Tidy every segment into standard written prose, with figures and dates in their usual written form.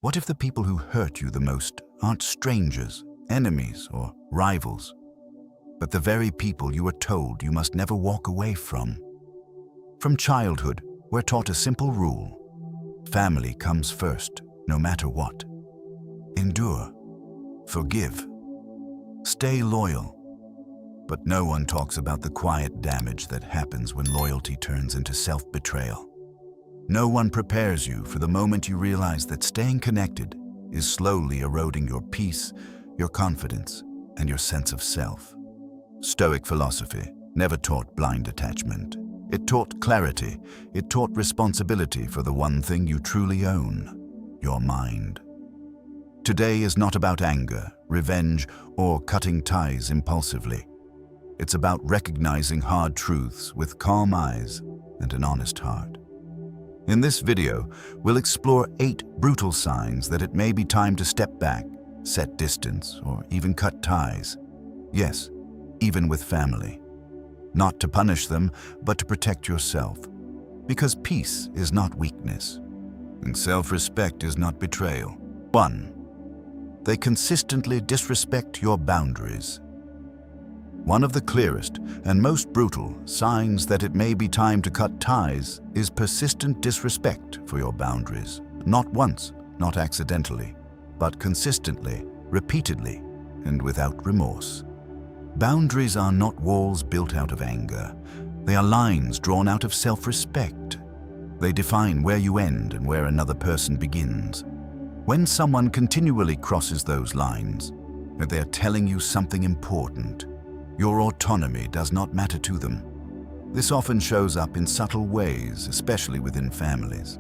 What if the people who hurt you the most aren't strangers, enemies, or rivals, but the very people you were told you must never walk away from? From childhood, we're taught a simple rule. Family comes first, no matter what. Endure. Forgive. Stay loyal. But no one talks about the quiet damage that happens when loyalty turns into self-betrayal. No one prepares you for the moment you realize that staying connected is slowly eroding your peace, your confidence, and your sense of self. Stoic philosophy never taught blind attachment. It taught clarity. It taught responsibility for the one thing you truly own, your mind. Today is not about anger, revenge, or cutting ties impulsively. It's about recognizing hard truths with calm eyes and an honest heart. In this video, we'll explore 8 brutal signs that it may be time to step back, set distance, or even cut ties. Yes, even with family. Not to punish them, but to protect yourself. Because peace is not weakness, and self-respect is not betrayal. 1. They consistently disrespect your boundaries. One of the clearest and most brutal signs that it may be time to cut ties is persistent disrespect for your boundaries. Not once, not accidentally, but consistently, repeatedly, and without remorse. Boundaries are not walls built out of anger. They are lines drawn out of self-respect. They define where you end and where another person begins. When someone continually crosses those lines, they are telling you something important. Your autonomy does not matter to them. This often shows up in subtle ways, especially within families.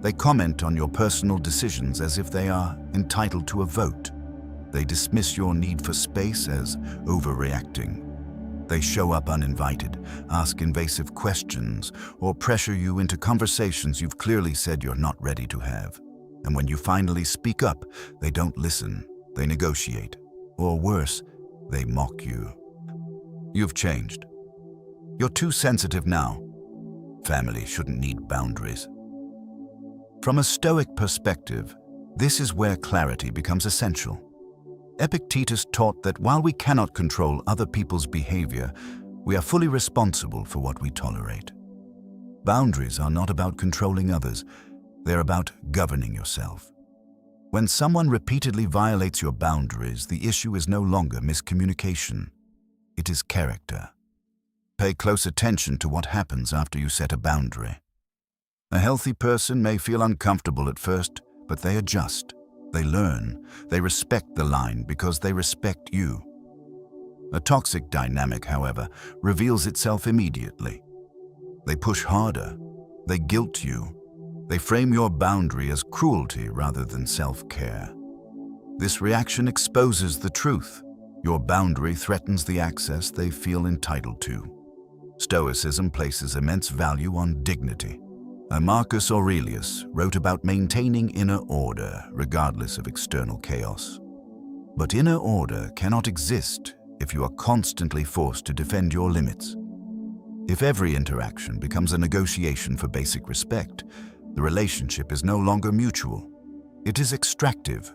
They comment on your personal decisions as if they are entitled to a vote. They dismiss your need for space as overreacting. They show up uninvited, ask invasive questions, or pressure you into conversations you've clearly said you're not ready to have. And when you finally speak up, they don't listen, they negotiate, or worse, they mock you. You've changed. You're too sensitive now. Family shouldn't need boundaries. From a Stoic perspective, this is where clarity becomes essential. Epictetus taught that while we cannot control other people's behavior, we are fully responsible for what we tolerate. Boundaries are not about controlling others, they're about governing yourself. When someone repeatedly violates your boundaries, the issue is no longer miscommunication. It is character. Pay close attention to what happens after you set a boundary. A healthy person may feel uncomfortable at first, but they adjust. They learn. They respect the line because they respect you. A toxic dynamic, however, reveals itself immediately. They push harder. They guilt you. They frame your boundary as cruelty rather than self-care. This reaction exposes the truth. Your boundary threatens the access they feel entitled to. Stoicism places immense value on dignity. Marcus Aurelius wrote about maintaining inner order regardless of external chaos. But inner order cannot exist if you are constantly forced to defend your limits. If every interaction becomes a negotiation for basic respect, the relationship is no longer mutual. It is extractive.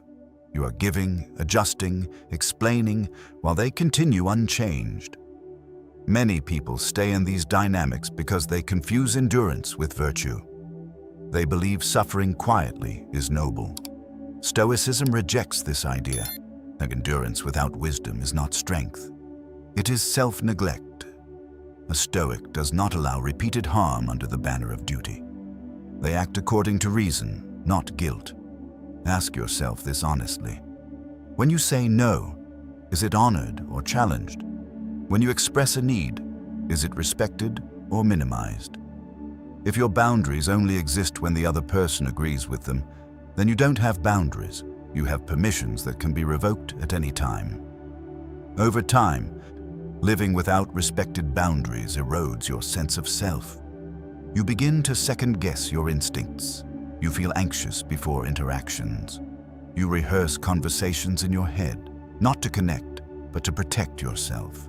You are giving, adjusting, explaining, while they continue unchanged. Many people stay in these dynamics because they confuse endurance with virtue. They believe suffering quietly is noble. Stoicism rejects this idea. Endurance without wisdom is not strength. It is self-neglect. A Stoic does not allow repeated harm under the banner of duty. They act according to reason, not guilt. Ask yourself this honestly. When you say no, is it honored or challenged? When you express a need, is it respected or minimized? If your boundaries only exist when the other person agrees with them, then you don't have boundaries. You have permissions that can be revoked at any time. Over time, living without respected boundaries erodes your sense of self. You begin to second-guess your instincts. You feel anxious before interactions. You rehearse conversations in your head, not to connect, but to protect yourself.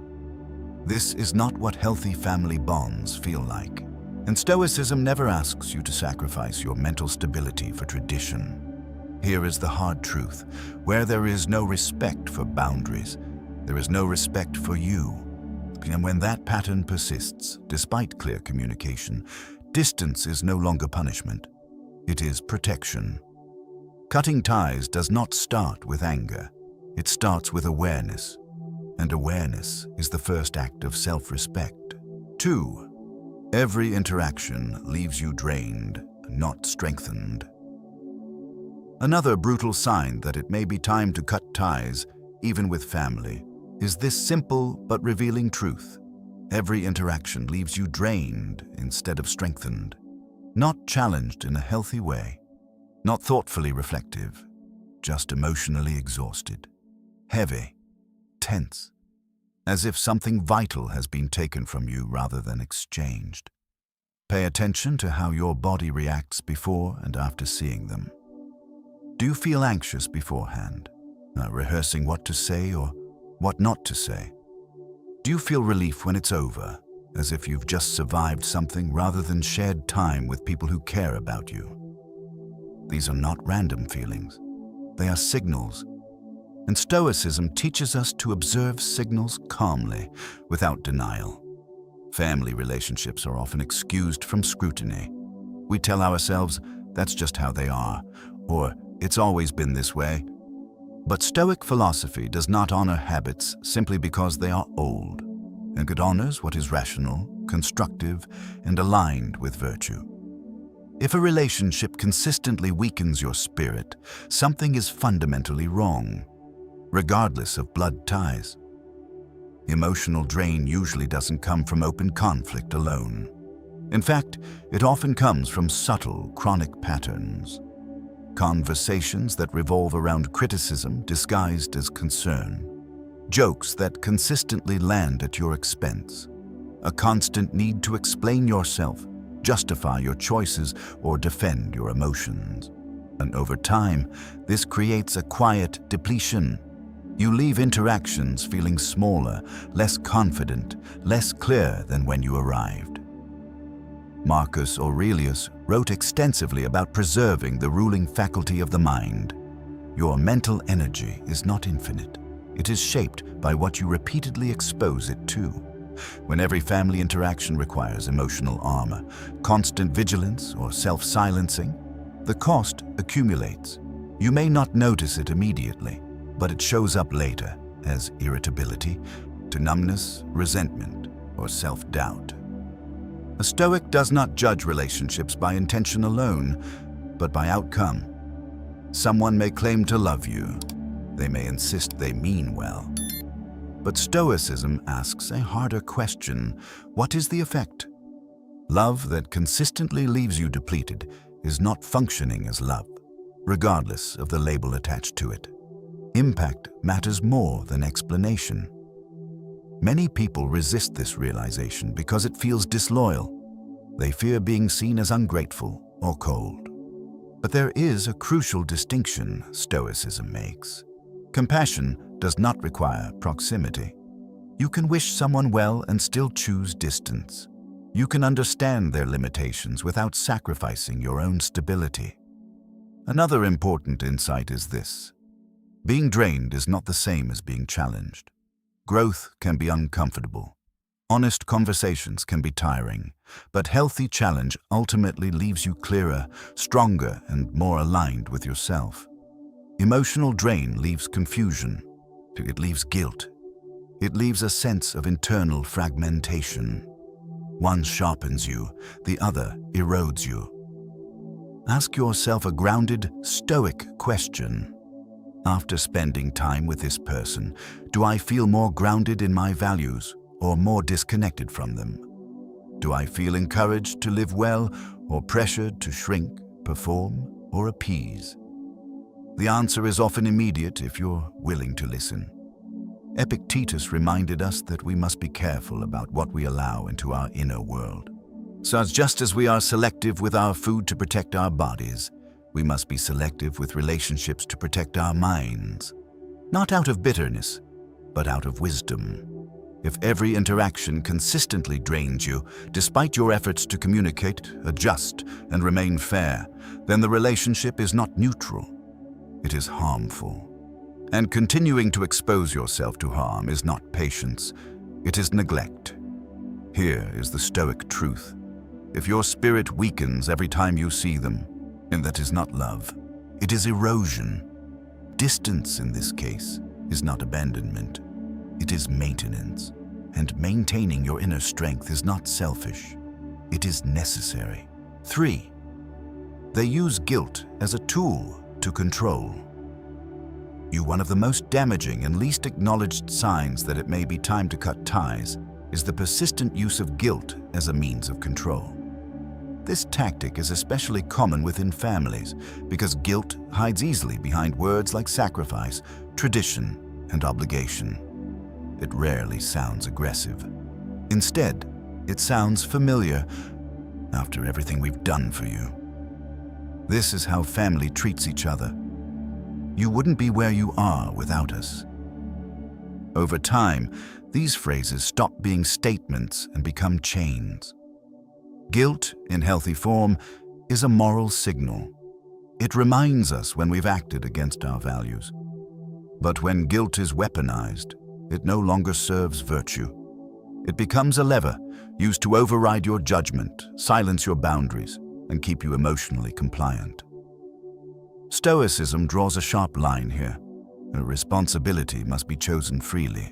This is not what healthy family bonds feel like. And Stoicism never asks you to sacrifice your mental stability for tradition. Here is the hard truth. Where there is no respect for boundaries, there is no respect for you. And when that pattern persists, despite clear communication, distance is no longer punishment. It is protection. Cutting ties does not start with anger. It starts with awareness. And awareness is the first act of self-respect. 2. Every interaction leaves you drained, not strengthened. Another brutal sign that it may be time to cut ties, even with family, is this simple but revealing truth. Every interaction leaves you drained instead of strengthened, not challenged in a healthy way, not thoughtfully reflective, just emotionally exhausted, heavy, tense, as if something vital has been taken from you rather than exchanged. Pay attention to how your body reacts before and after seeing them. Do you feel anxious beforehand, rehearsing what to say or what not to say? Do you feel relief when it's over, as if you've just survived something rather than shared time with people who care about you? These are not random feelings. They are signals. And Stoicism teaches us to observe signals calmly, without denial. Family relationships are often excused from scrutiny. We tell ourselves, that's just how they are, or it's always been this way. But Stoic philosophy does not honor habits simply because they are old, and it honors what is rational, constructive, and aligned with virtue. If a relationship consistently weakens your spirit, something is fundamentally wrong, regardless of blood ties. Emotional drain usually doesn't come from open conflict alone. In fact, it often comes from subtle, chronic patterns. Conversations that revolve around criticism disguised as concern. Jokes that consistently land at your expense. A constant need to explain yourself, justify your choices, or defend your emotions. And over time, this creates a quiet depletion. You leave interactions feeling smaller, less confident, less clear than when you arrived. Marcus Aurelius wrote extensively about preserving the ruling faculty of the mind. Your mental energy is not infinite. It is shaped by what you repeatedly expose it to. When every family interaction requires emotional armor, constant vigilance, or self-silencing, the cost accumulates. You may not notice it immediately, but it shows up later as irritability, to numbness, resentment, or self-doubt. A Stoic does not judge relationships by intention alone, but by outcome. Someone may claim to love you. They may insist they mean well. But Stoicism asks a harder question. What is the effect? Love that consistently leaves you depleted is not functioning as love, regardless of the label attached to it. Impact matters more than explanation. Many people resist this realization because it feels disloyal. They fear being seen as ungrateful or cold. But there is a crucial distinction Stoicism makes. Compassion does not require proximity. You can wish someone well and still choose distance. You can understand their limitations without sacrificing your own stability. Another important insight is this. Being drained is not the same as being challenged. Growth can be uncomfortable. Honest conversations can be tiring, but healthy challenge ultimately leaves you clearer, stronger, and more aligned with yourself. Emotional drain leaves confusion. It leaves guilt. It leaves a sense of internal fragmentation. One sharpens you, the other erodes you. Ask yourself a grounded, stoic question. After spending time with this person, do I feel more grounded in my values or more disconnected from them? Do I feel encouraged to live well or pressured to shrink, perform, or appease? The answer is often immediate if you're willing to listen. Epictetus reminded us that we must be careful about what we allow into our inner world. So just as we are selective with our food to protect our bodies, we must be selective with relationships to protect our minds. Not out of bitterness, but out of wisdom. If every interaction consistently drains you, despite your efforts to communicate, adjust, and remain fair, then the relationship is not neutral. it is harmful. And continuing to expose yourself to harm is not patience, it is neglect. Here is the Stoic truth. If your spirit weakens every time you see them, and that is not love, it is erosion. Distance in this case is not abandonment, it is maintenance. And maintaining your inner strength is not selfish, it is necessary. 3. They use guilt as a tool to control you. One of the most damaging and least acknowledged signs that it may be time to cut ties is the persistent use of guilt as a means of control. This tactic is especially common within families because guilt hides easily behind words like sacrifice, tradition, and obligation. It rarely sounds aggressive. Instead, it sounds familiar. After everything we've done for you. This is how family treats each other. You wouldn't be where you are without us. Over time, these phrases stop being statements and become chains. Guilt, in healthy form, is a moral signal. It reminds us when we've acted against our values. But when guilt is weaponized, it no longer serves virtue. It becomes a lever used to override your judgment, silence your boundaries, and keep you emotionally compliant. Stoicism draws a sharp line here. A responsibility must be chosen freely.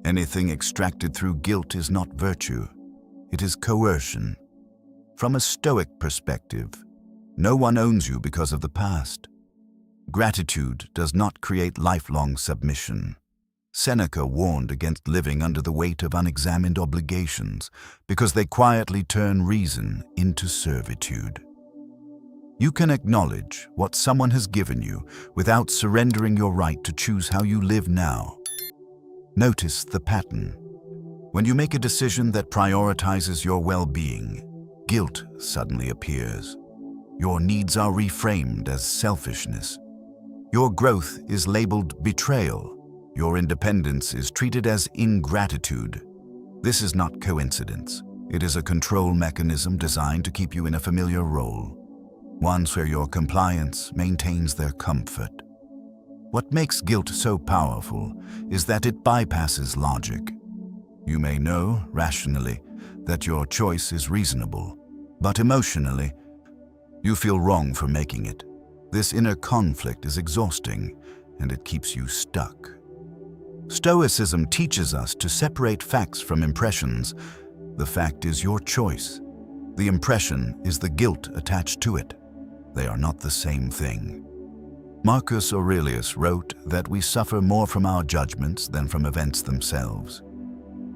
Anything extracted through guilt is not virtue. It is coercion. From a Stoic perspective, no one owns you because of the past. Gratitude does not create lifelong submission. Seneca warned against living under the weight of unexamined obligations because they quietly turn reason into servitude. You can acknowledge what someone has given you without surrendering your right to choose how you live now. Notice the pattern. When you make a decision that prioritizes your well-being, guilt suddenly appears. Your needs are reframed as selfishness. Your growth is labeled betrayal. Your independence is treated as ingratitude. This is not coincidence. It is a control mechanism designed to keep you in a familiar role, one where your compliance maintains their comfort. What makes guilt so powerful is that it bypasses logic. You may know, rationally, that your choice is reasonable, but emotionally, you feel wrong for making it. This inner conflict is exhausting, and it keeps you stuck. Stoicism teaches us to separate facts from impressions. The fact is your choice. The impression is the guilt attached to it. They are not the same thing. Marcus Aurelius wrote that we suffer more from our judgments than from events themselves.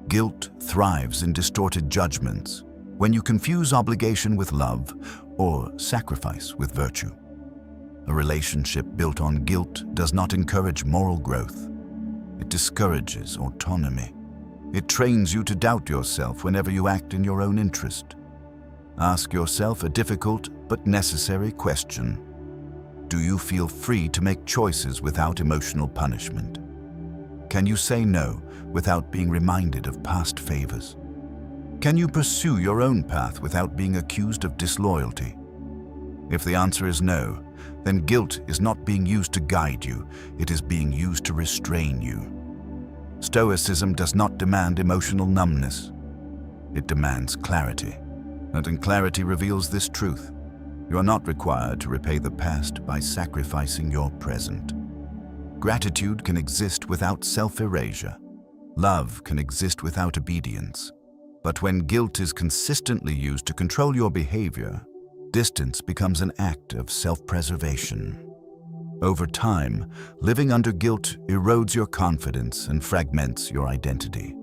Guilt thrives in distorted judgments when you confuse obligation with love or sacrifice with virtue. A relationship built on guilt does not encourage moral growth. It discourages autonomy. It trains you to doubt yourself whenever you act in your own interest. Ask yourself a difficult but necessary question. Do you feel free to make choices without emotional punishment? Can you say no without being reminded of past favors? Can you pursue your own path without being accused of disloyalty? If the answer is no, then guilt is not being used to guide you, it is being used to restrain you. Stoicism does not demand emotional numbness. It demands clarity, and clarity reveals this truth. You are not required to repay the past by sacrificing your present. Gratitude can exist without self-erasure. Love can exist without obedience. But when guilt is consistently used to control your behavior, distance becomes an act of self-preservation. Over time, living under guilt erodes your confidence and fragments your identity.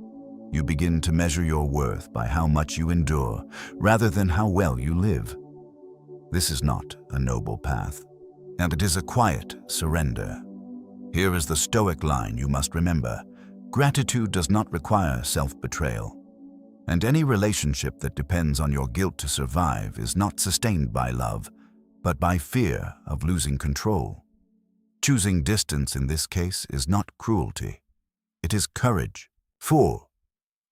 You begin to measure your worth by how much you endure, rather than how well you live. This is not a noble path, and it is a quiet surrender. Here is the Stoic line you must remember. Gratitude does not require self-betrayal. And any relationship that depends on your guilt to survive is not sustained by love, but by fear of losing control. Choosing distance in this case is not cruelty. It is courage. 4.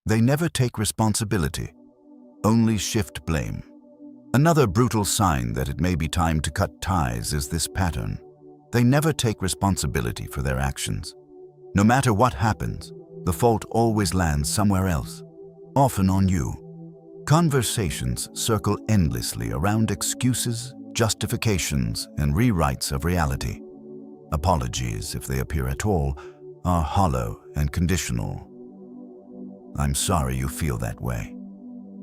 They never take responsibility, only shift blame. Another brutal sign that it may be time to cut ties is this pattern. They never take responsibility for their actions. No matter what happens, the fault always lands somewhere else, often on you. Conversations circle endlessly around excuses, justifications, and rewrites of reality. Apologies, if they appear at all, are hollow and conditional. I'm sorry you feel that way.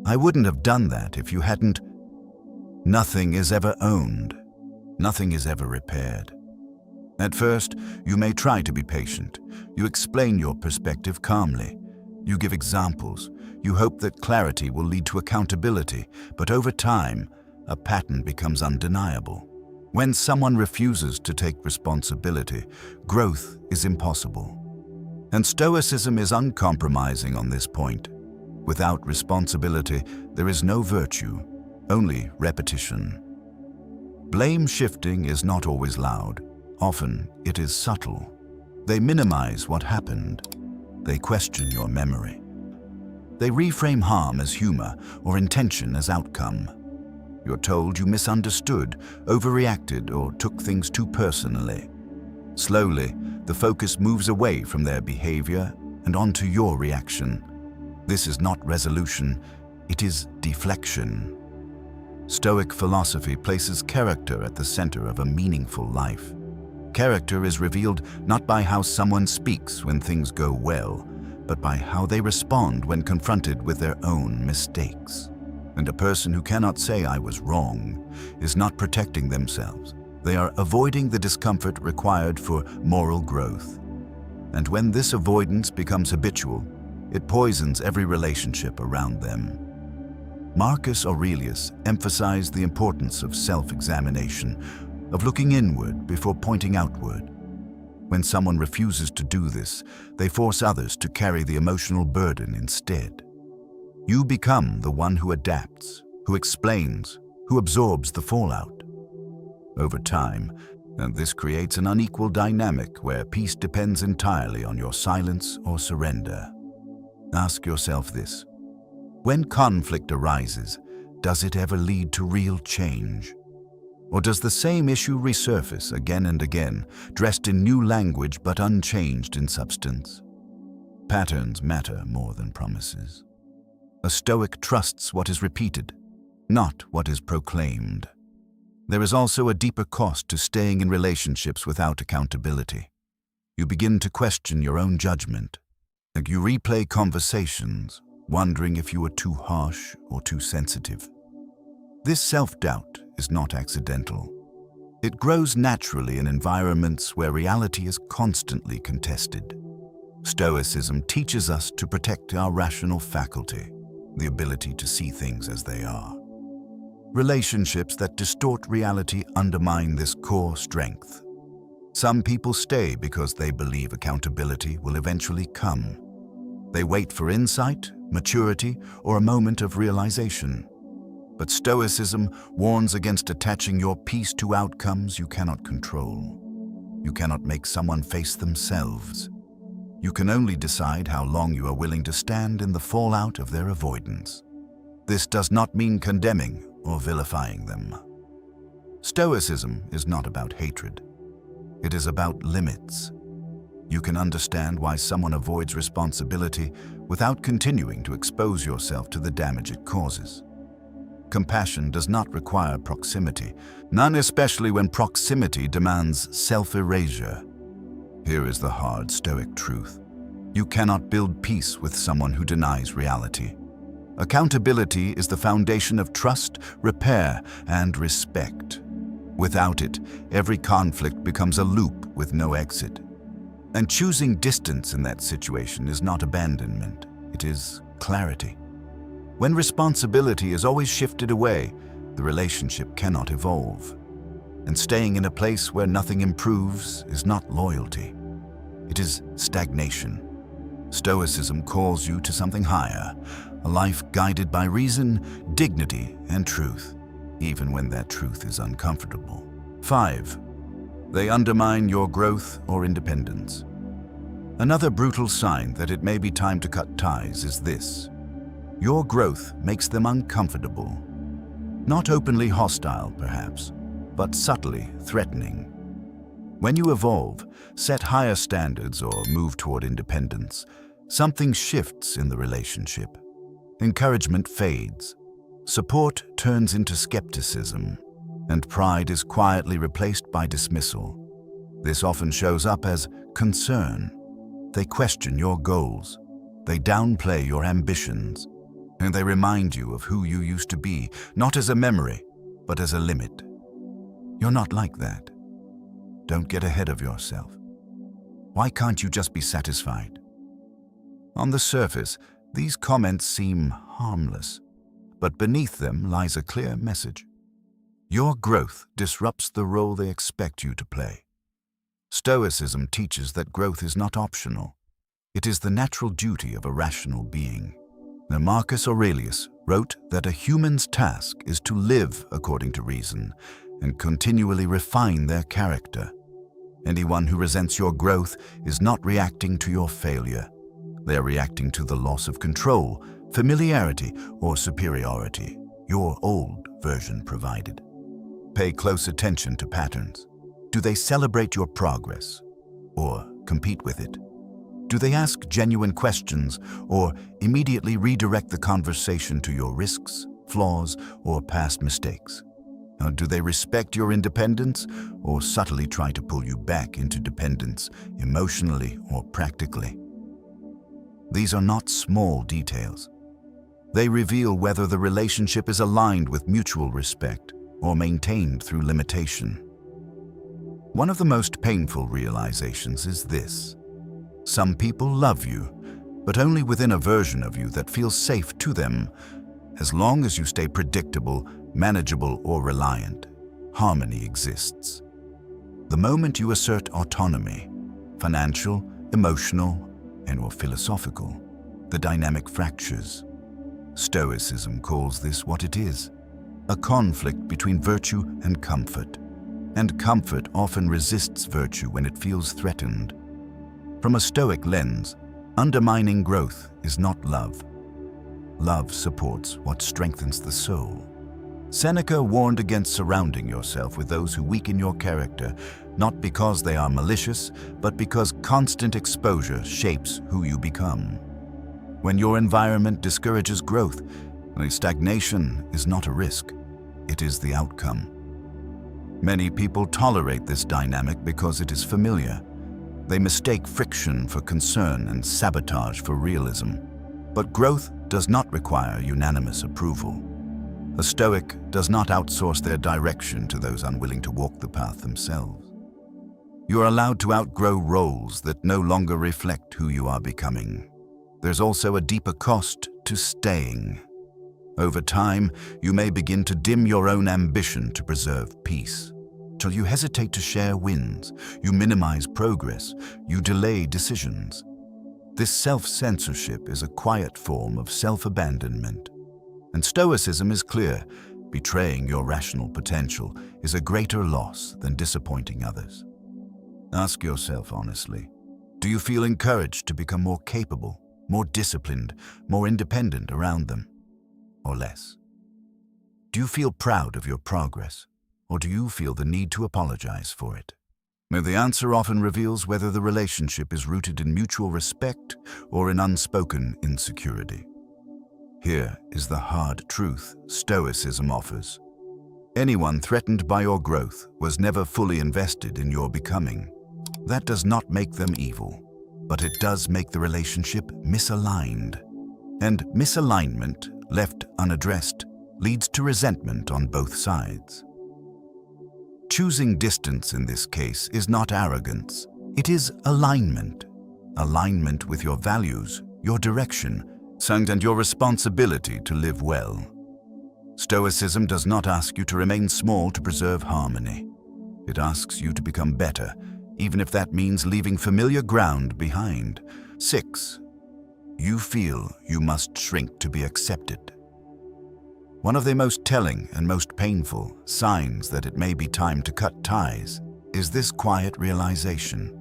I wouldn't have done that if you hadn't. Nothing is ever owned. Nothing is ever repaired. At first, you may try to be patient. You explain your perspective calmly. You give examples. You hope that clarity will lead to accountability, but over time, a pattern becomes undeniable. When someone refuses to take responsibility, growth is impossible. And Stoicism is uncompromising on this point. Without responsibility, there is no virtue, only repetition. Blame shifting is not always loud. Often, it is subtle. They minimize what happened. They question your memory. They reframe harm as humor or intention as outcome. You're told you misunderstood, overreacted, or took things too personally. Slowly, the focus moves away from their behavior and onto your reaction. This is not resolution, it is deflection. Stoic philosophy places character at the center of a meaningful life. Character is revealed not by how someone speaks when things go well, but by how they respond when confronted with their own mistakes. And a person who cannot say "I was wrong" is not protecting themselves. They are avoiding the discomfort required for moral growth. And when this avoidance becomes habitual, it poisons every relationship around them. Marcus Aurelius emphasized the importance of self-examination, of looking inward before pointing outward. When someone refuses to do this, they force others to carry the emotional burden instead. You become the one who adapts, who explains, who absorbs the fallout. Over time, and this creates an unequal dynamic where peace depends entirely on your silence or surrender. Ask yourself this: when conflict arises, does it ever lead to real change? Or does the same issue resurface again and again, dressed in new language but unchanged in substance? Patterns matter more than promises. A Stoic trusts what is repeated, not what is proclaimed. There is also a deeper cost to staying in relationships without accountability. You begin to question your own judgment, and you replay conversations, wondering if you were too harsh or too sensitive. This self-doubt is not accidental. It grows naturally in environments where reality is constantly contested. Stoicism teaches us to protect our rational faculty, the ability to see things as they are. Relationships that distort reality undermine this core strength. Some people stay because they believe accountability will eventually come. They wait for insight, maturity, or a moment of realization. But Stoicism warns against attaching your peace to outcomes you cannot control. You cannot make someone face themselves. You can only decide how long you are willing to stand in the fallout of their avoidance. This does not mean condemning or vilifying them. Stoicism is not about hatred. It is about limits. You can understand why someone avoids responsibility without continuing to expose yourself to the damage it causes. Compassion does not require proximity, none especially when proximity demands self-erasure. Here is the hard Stoic truth. You cannot build peace with someone who denies reality. Accountability is the foundation of trust, repair, and respect. Without it, every conflict becomes a loop with no exit. And choosing distance in that situation is not abandonment, it is clarity. When responsibility is always shifted away, the relationship cannot evolve. And staying in a place where nothing improves is not loyalty. It is stagnation. Stoicism calls you to something higher, a life guided by reason, dignity, and truth, even when that truth is uncomfortable. 5. They undermine your growth or independence. Another brutal sign that it may be time to cut ties is this: your growth makes them uncomfortable. Not openly hostile, perhaps, but subtly threatening. When you evolve, set higher standards, or move toward independence, something shifts in the relationship. Encouragement fades, support turns into skepticism, and pride is quietly replaced by dismissal. This often shows up as concern. They question your goals, they downplay your ambitions, and they remind you of who you used to be, not as a memory, but as a limit. You're not like that. Don't get ahead of yourself. Why can't you just be satisfied? On the surface, these comments seem harmless, but beneath them lies a clear message. Your growth disrupts the role they expect you to play. Stoicism teaches that growth is not optional. It is the natural duty of a rational being. Now, Marcus Aurelius wrote that a human's task is to live according to reason and continually refine their character. Anyone who resents your growth is not reacting to your failure. They are reacting to the loss of control, familiarity, or superiority your old version provided. Pay close attention to patterns. Do they celebrate your progress or compete with it? Do they ask genuine questions or immediately redirect the conversation to your risks, flaws, or past mistakes? Or do they respect your independence or subtly try to pull you back into dependence emotionally or practically? These are not small details. They reveal whether the relationship is aligned with mutual respect or maintained through limitation. One of the most painful realizations is this. Some people love you, but only within a version of you that feels safe to them. As long as you stay predictable, manageable, or reliant, harmony exists. The moment you assert autonomy, financial, emotional, and/or philosophical, the dynamic fractures. Stoicism calls this what it is, a conflict between virtue and comfort. And comfort often resists virtue when it feels threatened. From a Stoic lens, undermining growth is not love. Love supports what strengthens the soul. Seneca warned against surrounding yourself with those who weaken your character, not because they are malicious, but because constant exposure shapes who you become. When your environment discourages growth, stagnation is not a risk, it is the outcome. Many people tolerate this dynamic because it is familiar. They mistake friction for concern and sabotage for realism. But growth does not require unanimous approval. A Stoic does not outsource their direction to those unwilling to walk the path themselves. You are allowed to outgrow roles that no longer reflect who you are becoming. There's also a deeper cost to staying. Over time, you may begin to dim your own ambition to preserve peace, till you hesitate to share wins, you minimize progress, you delay decisions. This self-censorship is a quiet form of self-abandonment. And Stoicism is clear: betraying your rational potential is a greater loss than disappointing others. Ask yourself honestly, do you feel encouraged to become more capable, more disciplined, more independent around them? Or less? Do you feel proud of your progress, or do you feel the need to apologize for it? The answer often reveals whether the relationship is rooted in mutual respect or in unspoken insecurity. Here is the hard truth Stoicism offers. Anyone threatened by your growth was never fully invested in your becoming. That does not make them evil, but it does make the relationship misaligned. And misalignment, left unaddressed, leads to resentment on both sides. Choosing distance in this case is not arrogance. It is alignment. Alignment with your values, your direction, and your responsibility to live well. Stoicism does not ask you to remain small to preserve harmony. It asks you to become better, even if that means leaving familiar ground behind. 6. You feel you must shrink to be accepted. One of the most telling and most painful signs that it may be time to cut ties is this quiet realization.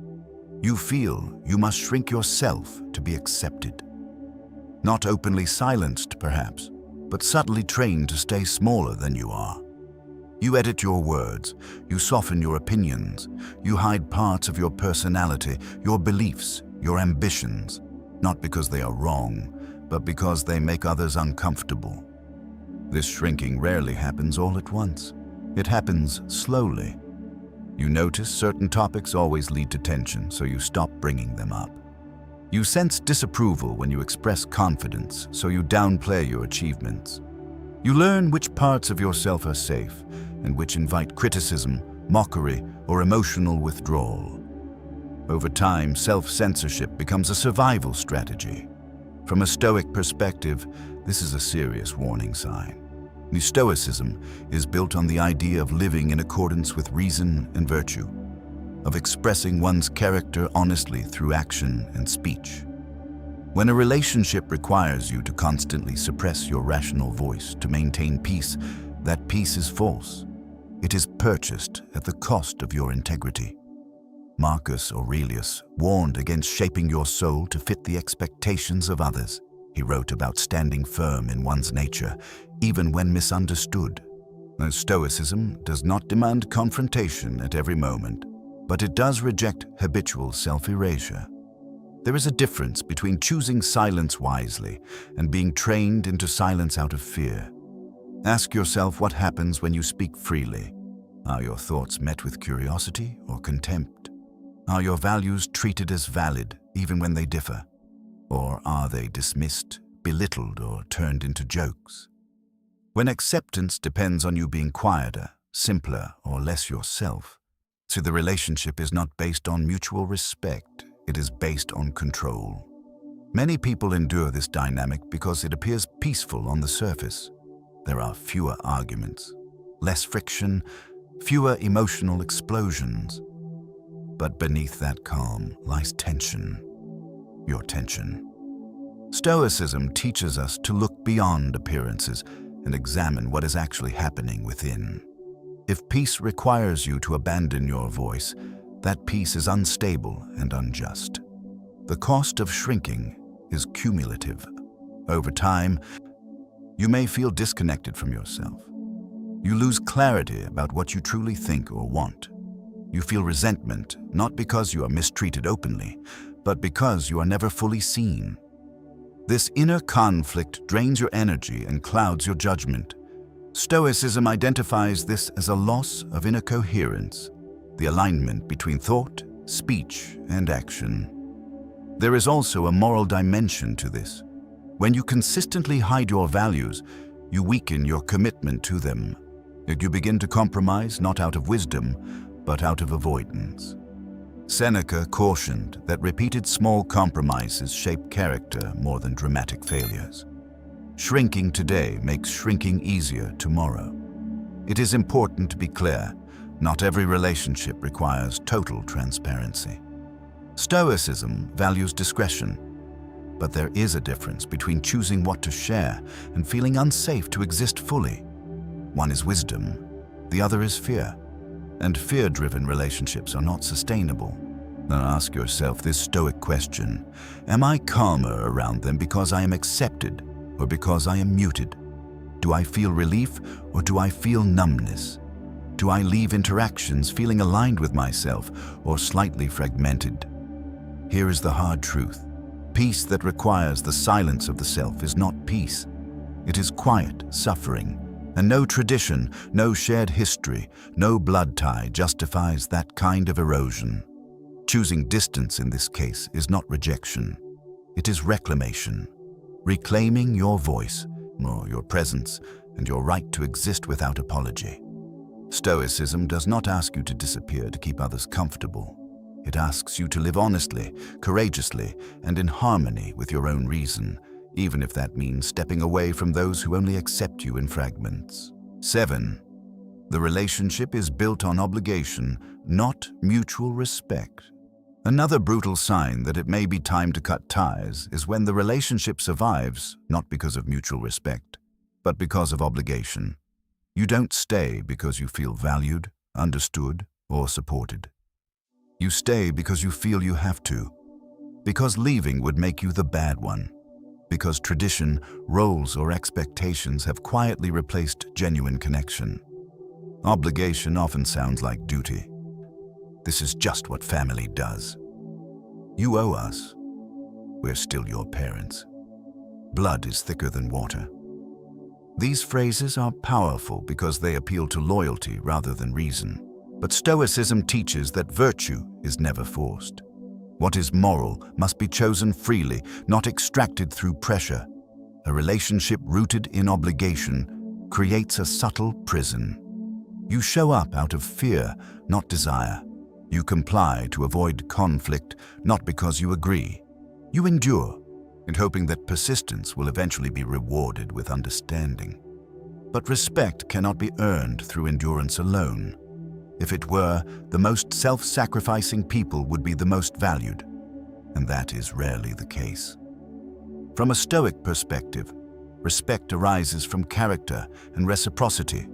You feel you must shrink yourself to be accepted. Not openly silenced, perhaps, but subtly trained to stay smaller than you are. You edit your words, you soften your opinions, you hide parts of your personality, your beliefs, your ambitions, not because they are wrong, but because they make others uncomfortable. This shrinking rarely happens all at once. It happens slowly. You notice certain topics always lead to tension, so you stop bringing them up. You sense disapproval when you express confidence, so you downplay your achievements. You learn which parts of yourself are safe and which invite criticism, mockery, or emotional withdrawal. Over time, self-censorship becomes a survival strategy. From a Stoic perspective, this is a serious warning sign. Stoicism is built on the idea of living in accordance with reason and virtue, of expressing one's character honestly through action and speech. When a relationship requires you to constantly suppress your rational voice to maintain peace, that peace is false. It is purchased at the cost of your integrity. Marcus Aurelius warned against shaping your soul to fit the expectations of others. He wrote about standing firm in one's nature, even when misunderstood. Stoicism does not demand confrontation at every moment, but it does reject habitual self-erasure. There is a difference between choosing silence wisely and being trained into silence out of fear. Ask yourself what happens when you speak freely. Are your thoughts met with curiosity or contempt? Are your values treated as valid even when they differ? Or are they dismissed, belittled, or turned into jokes? When acceptance depends on you being quieter, simpler, or less yourself, so the relationship is not based on mutual respect, it is based on control. Many people endure this dynamic because it appears peaceful on the surface. There are fewer arguments, less friction, fewer emotional explosions. But beneath that calm lies tension, your tension. Stoicism teaches us to look beyond appearances and examine what is actually happening within. If peace requires you to abandon your voice, that peace is unstable and unjust. The cost of shrinking is cumulative. Over time, you may feel disconnected from yourself. You lose clarity about what you truly think or want. You feel resentment, not because you are mistreated openly, but because you are never fully seen. This inner conflict drains your energy and clouds your judgment. Stoicism identifies this as a loss of inner coherence, the alignment between thought, speech, and action. There is also a moral dimension to this. When you consistently hide your values, you weaken your commitment to them. You begin to compromise not out of wisdom, but out of avoidance. Seneca cautioned that repeated small compromises shape character more than dramatic failures. Shrinking today makes shrinking easier tomorrow. It is important to be clear. Not every relationship requires total transparency. Stoicism values discretion, but there is a difference between choosing what to share and feeling unsafe to exist fully. One is wisdom, the other is fear. And fear-driven relationships are not sustainable. Now ask yourself this Stoic question: am I calmer around them because I am accepted or because I am muted? Do I feel relief or do I feel numbness? Do I leave interactions feeling aligned with myself or slightly fragmented? Here is the hard truth. Peace that requires the silence of the self is not peace. It is quiet suffering. And no tradition, no shared history, no blood tie justifies that kind of erosion. Choosing distance in this case is not rejection. It is reclamation. Reclaiming your voice, or your presence, and your right to exist without apology. Stoicism does not ask you to disappear to keep others comfortable. It asks you to live honestly, courageously, and in harmony with your own reason, even if that means stepping away from those who only accept you in fragments. 7. The relationship is built on obligation, not mutual respect. Another brutal sign that it may be time to cut ties is when the relationship survives not because of mutual respect, but because of obligation. You don't stay because you feel valued, understood, or supported. You stay because you feel you have to, because leaving would make you the bad one. Because tradition, roles, or expectations have quietly replaced genuine connection. Obligation often sounds like duty. This is just what family does. You owe us. We're still your parents. Blood is thicker than water. These phrases are powerful because they appeal to loyalty rather than reason. But Stoicism teaches that virtue is never forced. What is moral must be chosen freely, not extracted through pressure. A relationship rooted in obligation creates a subtle prison. You show up out of fear, not desire. You comply to avoid conflict, not because you agree. You endure, and hoping that persistence will eventually be rewarded with understanding. But respect cannot be earned through endurance alone. If it were, the most self-sacrificing people would be the most valued, and that is rarely the case. From a Stoic perspective, respect arises from character and reciprocity.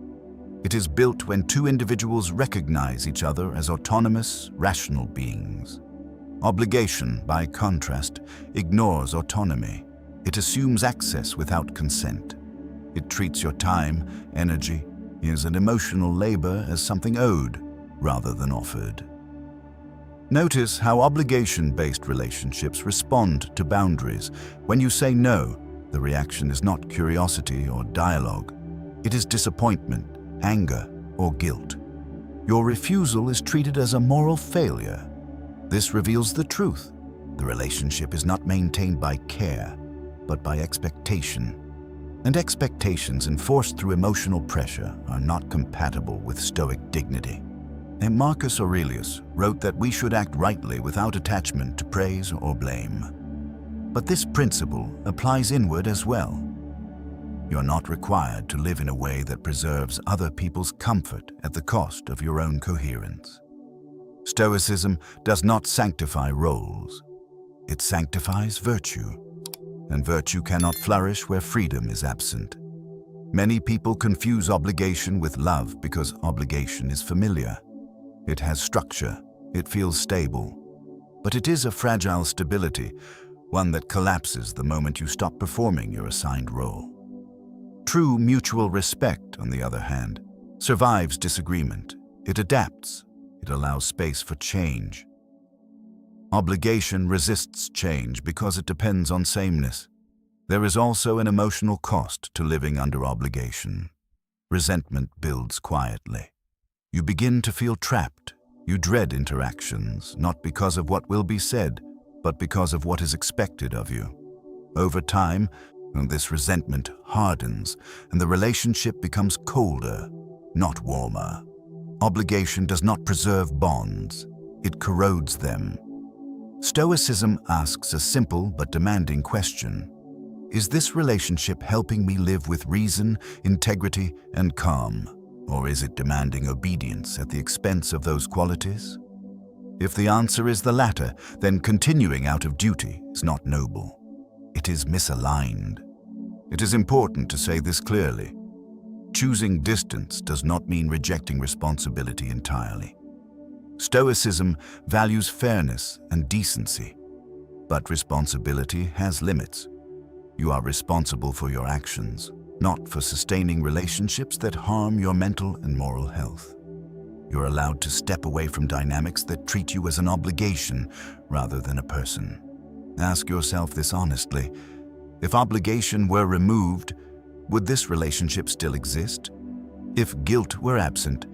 It is built when two individuals recognize each other as autonomous, rational beings. Obligation, by contrast, ignores autonomy. It assumes access without consent. It treats your time, energy, and emotional labor as something owed rather than offered. Notice how obligation-based relationships respond to boundaries. When you say no, the reaction is not curiosity or dialogue. It is disappointment, anger, or guilt. Your refusal is treated as a moral failure. This reveals the truth. The relationship is not maintained by care, but by expectation. And expectations enforced through emotional pressure are not compatible with Stoic dignity. And Marcus Aurelius wrote that we should act rightly without attachment to praise or blame. But this principle applies inward as well. You're not required to live in a way that preserves other people's comfort at the cost of your own coherence. Stoicism does not sanctify roles. It sanctifies virtue, and virtue cannot flourish where freedom is absent. Many people confuse obligation with love because obligation is familiar. It has structure, it feels stable, but it is a fragile stability, one that collapses the moment you stop performing your assigned role. True mutual respect, on the other hand, survives disagreement. It adapts. It allows space for change. Obligation resists change because it depends on sameness. There is also an emotional cost to living under obligation. Resentment builds quietly. You begin to feel trapped. You dread interactions, not because of what will be said, but because of what is expected of you. Over time, this resentment hardens, and the relationship becomes colder, not warmer. Obligation does not preserve bonds, it corrodes them. Stoicism asks a simple but demanding question. Is this relationship helping me live with reason, integrity, and calm? Or is it demanding obedience at the expense of those qualities? If the answer is the latter, then continuing out of duty is not noble. It is misaligned. It is important to say this clearly. Choosing distance does not mean rejecting responsibility entirely. Stoicism values fairness and decency, but responsibility has limits. You are responsible for your actions, not for sustaining relationships that harm your mental and moral health. You're allowed to step away from dynamics that treat you as an obligation rather than a person. Ask yourself this honestly. If obligation were removed, would this relationship still exist? If guilt were absent,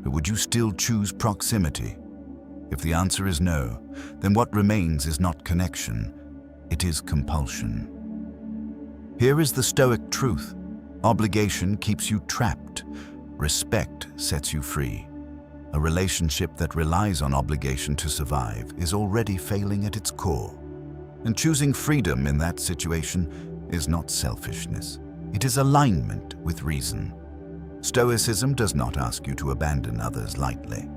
would you still choose proximity? If the answer is no, then what remains is not connection, it is compulsion. Here is the Stoic truth. Obligation keeps you trapped. Respect sets you free. A relationship that relies on obligation to survive is already failing at its core. And choosing freedom in that situation is not selfishness. It is alignment with reason. Stoicism does not ask you to abandon others lightly,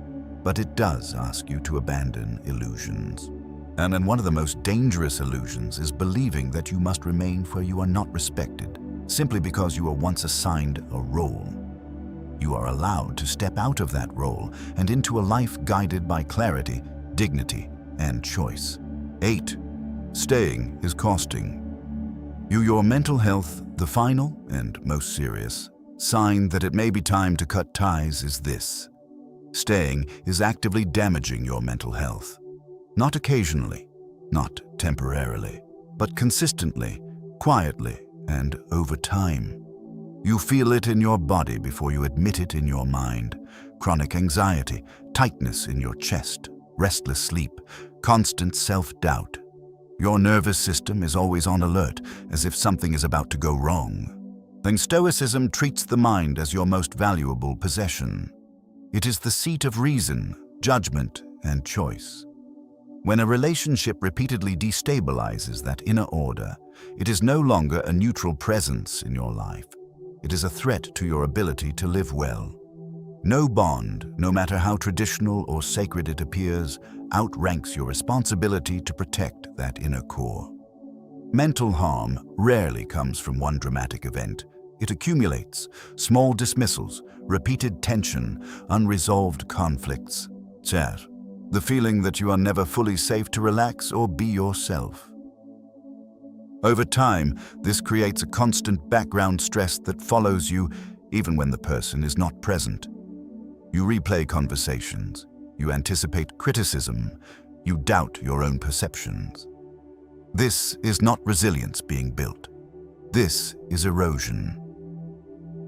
but it does ask you to abandon illusions. And one of the most dangerous illusions is believing that you must remain where you are not respected, simply because you were once assigned a role. You are allowed to step out of that role and into a life guided by clarity, dignity, and choice. 8. Staying is costing you your mental health, the final and most serious. sign that it may be time to cut ties is this. Staying is actively damaging your mental health. Not occasionally, not temporarily, but consistently, quietly, and over time. You feel it in your body before you admit it in your mind. Chronic anxiety, tightness in your chest, restless sleep, constant self-doubt. Your nervous system is always on alert, as if something is about to go wrong. Then Stoicism treats the mind as your most valuable possession. It is the seat of reason, judgment, and choice. When a relationship repeatedly destabilizes that inner order, it is no longer a neutral presence in your life. It is a threat to your ability to live well. No bond, no matter how traditional or sacred it appears, outranks your responsibility to protect that inner core. Mental harm rarely comes from one dramatic event. It accumulates, small dismissals, repeated tension, unresolved conflicts. The feeling that you are never fully safe to relax or be yourself. Over time, this creates a constant background stress that follows you even when the person is not present. You replay conversations, you anticipate criticism, you doubt your own perceptions. This is not resilience being built. This is erosion.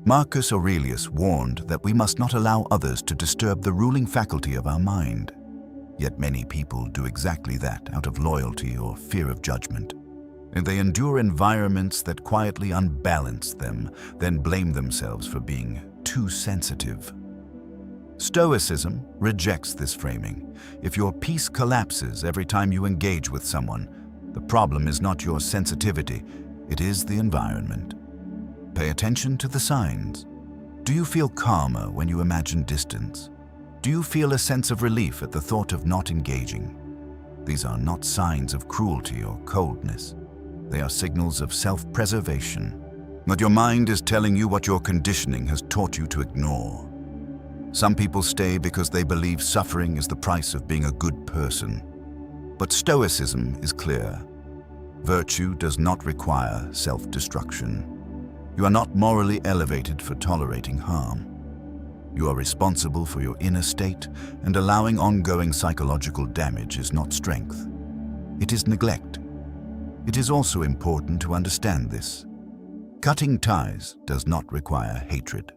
Marcus Aurelius warned that we must not allow others to disturb the ruling faculty of our mind. Yet many people do exactly that out of loyalty or fear of judgment. And they endure environments that quietly unbalance them, then blame themselves for being too sensitive. Stoicism rejects this framing. If your peace collapses every time you engage with someone, the problem is not your sensitivity, it is the environment. Pay attention to the signs. Do you feel calmer when you imagine distance? Do you feel a sense of relief at the thought of not engaging? These are not signs of cruelty or coldness. They are signals of self-preservation. But your mind is telling you what your conditioning has taught you to ignore. Some people stay because they believe suffering is the price of being a good person. But Stoicism is clear. Virtue does not require self-destruction. You are not morally elevated for tolerating harm. You are responsible for your inner state, and allowing ongoing psychological damage is not strength. It is neglect. It is also important to understand this. Cutting ties does not require hatred.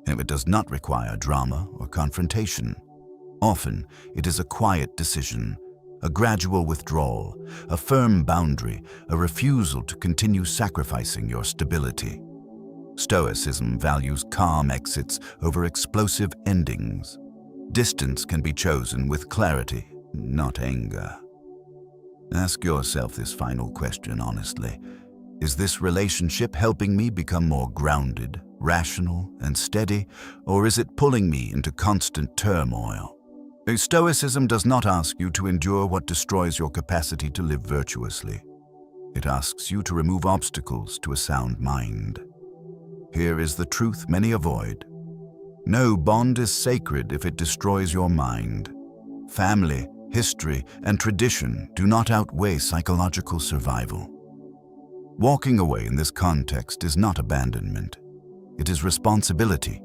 It does not require drama or confrontation. Often, it is a quiet decision, a gradual withdrawal, a firm boundary, a refusal to continue sacrificing your stability. Stoicism values calm exits over explosive endings. Distance can be chosen with clarity, not anger. Ask yourself this final question honestly. Is this relationship helping me become more grounded, rational, and steady, or is it pulling me into constant turmoil? Stoicism does not ask you to endure what destroys your capacity to live virtuously. It asks you to remove obstacles to a sound mind. Here is the truth many avoid. No bond is sacred if it destroys your mind. Family, history, and tradition do not outweigh psychological survival. Walking away in this context is not abandonment. It is responsibility.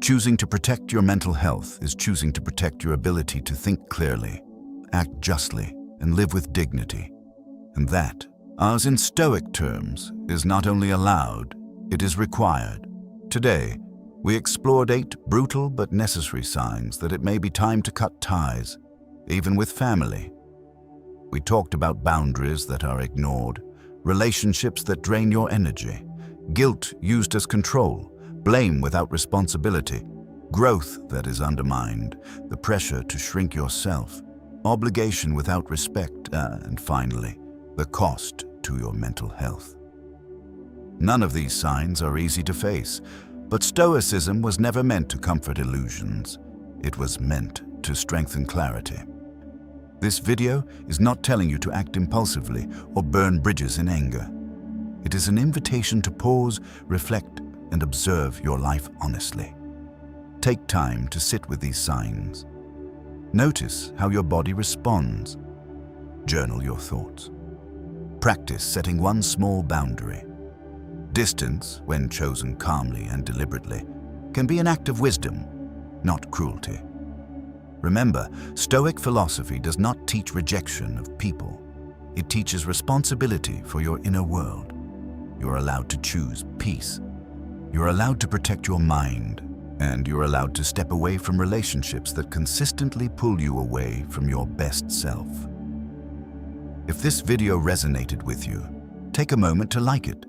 Choosing to protect your mental health is choosing to protect your ability to think clearly, act justly, and live with dignity. And that, as in Stoic terms, is not only allowed, it is required. Today, we explored 8 brutal but necessary signs that it may be time to cut ties, even with family. We talked about boundaries that are ignored, relationships that drain your energy, guilt used as control, blame without responsibility, growth that is undermined, the pressure to shrink yourself, obligation without respect, and finally, the cost to your mental health. None of these signs are easy to face, but Stoicism was never meant to comfort illusions. It was meant to strengthen clarity. This video is not telling you to act impulsively or burn bridges in anger. It is an invitation to pause, reflect, and observe your life honestly. Take time to sit with these signs. Notice how your body responds. Journal your thoughts. Practice setting one small boundary. Distance, when chosen calmly and deliberately, can be an act of wisdom, not cruelty. Remember, Stoic philosophy does not teach rejection of people. It teaches responsibility for your inner world. You are allowed to choose peace. You are allowed to protect your mind, and you are allowed to step away from relationships that consistently pull you away from your best self. If this video resonated with you, take a moment to like it.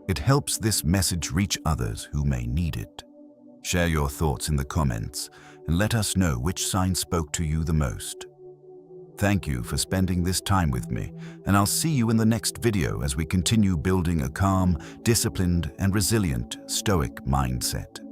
It helps this message reach others who may need it. Share your thoughts in the comments and let us know which sign spoke to you the most. Thank you for spending this time with me, and I'll see you in the next video as we continue building a calm, disciplined, and resilient Stoic mindset.